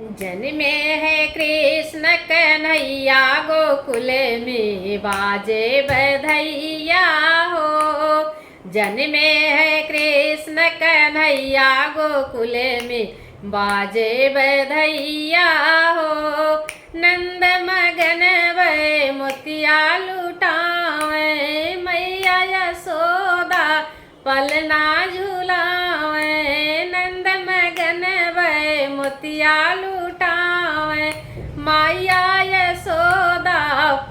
जन्मे है कृष्ण कन्हैया गोकुल में बाजे बधैया हो। जन्मे है कृष्ण कन्हैया गोकुल में बाजे बधैया हो। नंद मगन वै मोतिया लुटावे मैया यशोदा पलना झुलावे। नंद मगन वै मोतिया लुटावे मैया यशोदा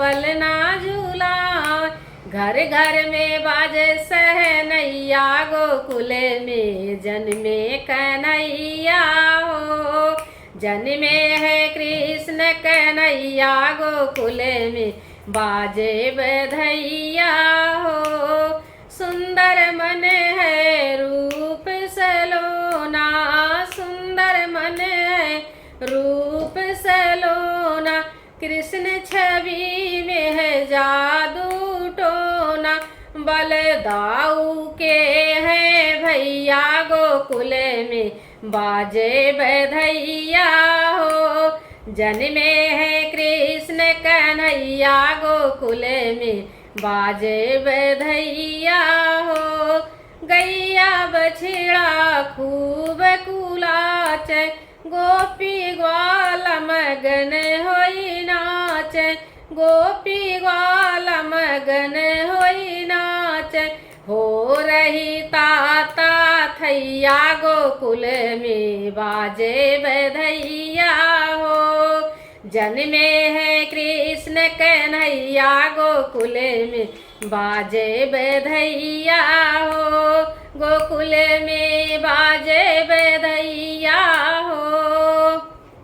पलना झुलावे। घर घर में बाजे सहनैया गोकुल में जन्मे कन्हैया हो। जन्मे है कृष्ण कन्हैया गोकुल में बाजे बधैया हो। सुंदर मन है रूप सलोना सुंदर मन है रूप सलोना। कृष्ण छवि में है जादू टोना। बलदाऊ के हैं भैया गोकुल में बाजे बधैया हो। जन्मे है कृष्ण कन्हैया गोकुल में बाजे बधैया हो। गैया बछड़ा खूब कुलाच गोपी ग्वाल मगन होई नाच। गोपी ग्वाल मगन होई नाच। हो रही ताता थैया गोकुल में बाजे बधैया हो। जन्मे है कृष्ण कन्हैया गोकुल में बाजे बधैया हो। गोकुल में बाजे बधैया हो।